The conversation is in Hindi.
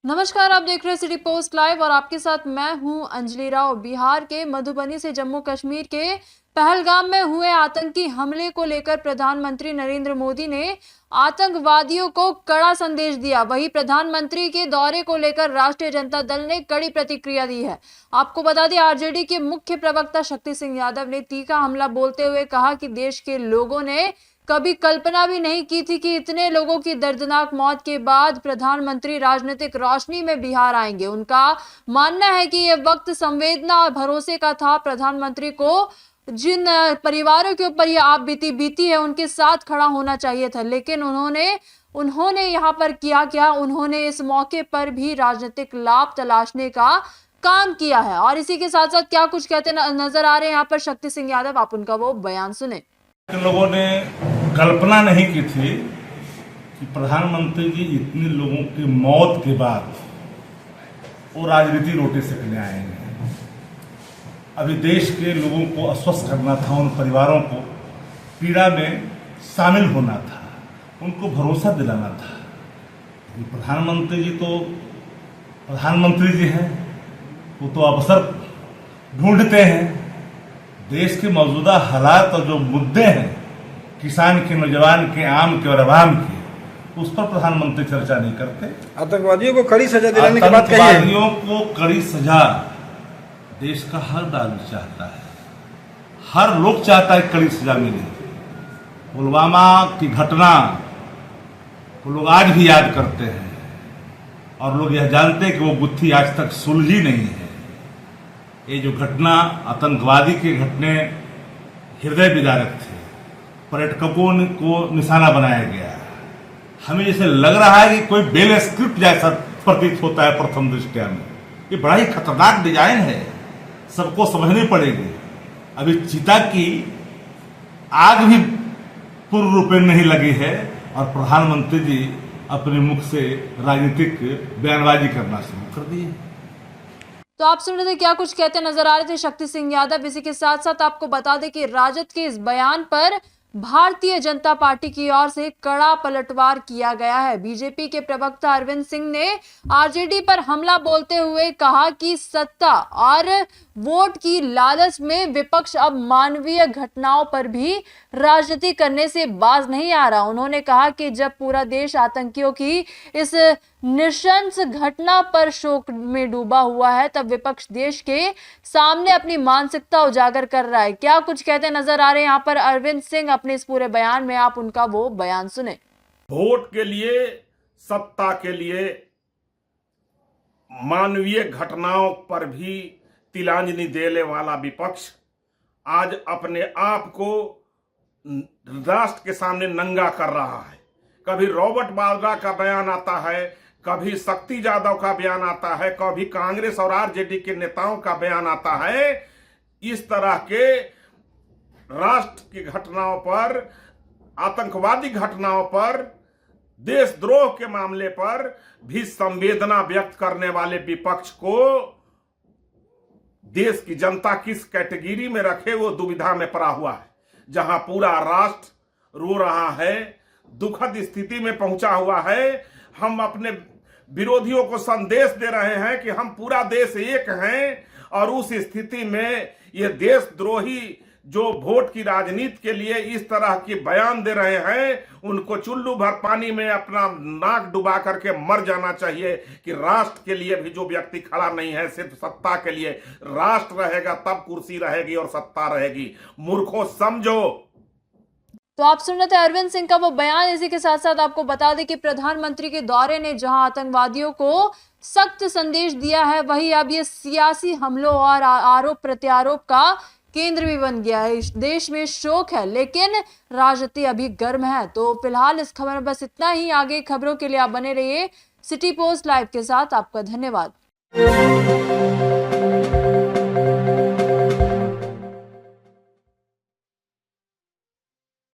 नमस्कार, आप देख रहे हैं सिटी पोस्ट लाइव और आपके साथ मैं हूं अंजलि राव। बिहार के मधुबनी से जम्मू कश्मीर के पहलगाम में हुए आतंकी हमले को लेकर प्रधानमंत्री नरेंद्र मोदी ने आतंकवादियों को कड़ा संदेश दिया। वहीं प्रधानमंत्री के दौरे को लेकर राष्ट्रीय जनता दल ने कड़ी प्रतिक्रिया दी है। आपको बता दें, आरजेडी के मुख्य प्रवक्ता शक्ति सिंह यादव ने तीखा हमला बोलते हुए कहा कि देश के लोगों ने कभी कल्पना भी नहीं की थी कि इतने लोगों की दर्दनाक मौत के बाद प्रधानमंत्री राजनीतिक रोशनी में बिहार आएंगे। उनका मानना है कि यह वक्त संवेदना और भरोसे का था। प्रधानमंत्री को जिन परिवारों के ऊपर यह आप बीती है उनके साथ खड़ा होना चाहिए था, लेकिन उन्होंने यहाँ पर क्या उन्होंने इस मौके पर भी राजनीतिक लाभ तलाशने का काम किया है। और इसी के साथ साथ क्या कुछ कहते नजर आ रहे हैं यहाँ पर शक्ति सिंह यादव, आप उनका वो बयान सुने। लोगों ने कल्पना नहीं की थी कि प्रधानमंत्री जी इतने लोगों की मौत के बाद वो राजनीति रोटी सेकने आएंगे। अभी देश के लोगों को आश्वस्त करना था, उन परिवारों को पीड़ा में शामिल होना था, उनको भरोसा दिलाना था। प्रधानमंत्री जी तो प्रधानमंत्री जी हैं, वो तो अवसर ढूंढते हैं। देश के मौजूदा हालात और जो मुद्दे हैं, किसान के, नौजवान के, आम के और अवाम के, उस पर प्रधानमंत्री चर्चा नहीं करते। आतंकवादियों को कड़ी सजा दिलाने की बात कही है। आतंकवादियों को कड़ी सजा देश का हर नागरिक चाहता है, हर लोग चाहता है कड़ी सजा मिले। पुलवामा की घटना को लोग आज भी याद करते हैं और लोग यह जानते हैं कि वो गुत्थी आज तक सुलझी नहीं है। ये जो घटना, आतंकवादी के घटने हृदय विदारक थे, पर्यटकों को निशाना बनाया गया। हमें जैसे लग रहा है कि कोई बेल स्क्रिप्ट जैसा प्रतीत होता है प्रथम दृष्टया में। ये बड़ा ही खतरनाक डिजाइन है, सबको समझनी पड़ेगी। अभी चिता की आग भी पूर्ण रूप में नहीं लगी है और प्रधानमंत्री जी अपने मुख से राजनीतिक बयानबाजी करना शुरू कर दिए। तो आप सुन रहे थे क्या कुछ कहते नजर आ रहे थे शक्ति सिंह यादव। इसी के साथ साथ आपको बता दें कि राजद के इस बयान पर भारतीय जनता पार्टी की ओर से कड़ा पलटवार किया गया है। बीजेपी के प्रवक्ता अरविंद सिंह ने आरजेडी पर हमला बोलते हुए कहा कि सत्ता और वोट की लालच में विपक्ष अब मानवीय घटनाओं पर भी राजनीति करने से बाज नहीं आ रहा। उन्होंने कहा कि जब पूरा देश आतंकियों की इस नृशंस घटना पर शोक में डूबा हुआ है, तब विपक्ष देश के सामने अपनी मानसिकता उजागर कर रहा है। क्या कुछ कहते नजर आ रहे हैं यहाँ पर अरविंद सिंह अपने इस पूरे बयान में, आप उनका वो बयान सुने। वोट के लिए, सत्ता के लिए, मानवीय घटनाओं पर भी तिलांजलि देने वाला विपक्ष आज अपने आप को राष्ट्र के सामने नंगा कर रहा है। कभी रॉबर्ट वाड्रा का बयान आता है, कभी शक्ति यादव का बयान आता है, कभी कांग्रेस और आरजेडी के नेताओं का बयान आता है। इस तरह के राष्ट्र की घटनाओं पर, आतंकवादी घटनाओं पर, देशद्रोह के मामले पर भी संवेदना व्यक्त करने वाले विपक्ष को देश की जनता किस कैटेगरी में रखे वो दुविधा में पड़ा हुआ है। जहां पूरा राष्ट्र रो रहा है, दुखद स्थिति में पहुंचा हुआ है, हम अपने विरोधियों को संदेश दे रहे हैं कि हम पूरा देश एक हैं, और उस स्थिति में ये देशद्रोही जो वोट की राजनीति के लिए इस तरह के बयान दे रहे हैं, उनको चुल्लू भर पानी में अपना नाक डुबा करके मर जाना चाहिए कि राष्ट्र के लिए भी जो व्यक्ति खड़ा नहीं है, सिर्फ सत्ता के लिए। राष्ट्र रहेगा तब कुर्सी रहेगी और सत्ता रहेगी। मूर्खों समझो। तो आप सुन रहे थे अरविंद सिंह का वो बयान। इसी के साथ साथ आपको बता दें कि प्रधानमंत्री के दौरे ने जहां आतंकवादियों को सख्त संदेश दिया है, वहीं अब ये सियासी हमलों और आरोप प्रत्यारोप का केंद्र भी बन गया है। देश में शोक है, लेकिन राजनीति अभी गर्म है। तो फिलहाल इस खबर में बस इतना ही। आगे खबरों के लिए आप बने रहिए सिटी पोस्ट लाइव के साथ। आपका धन्यवाद।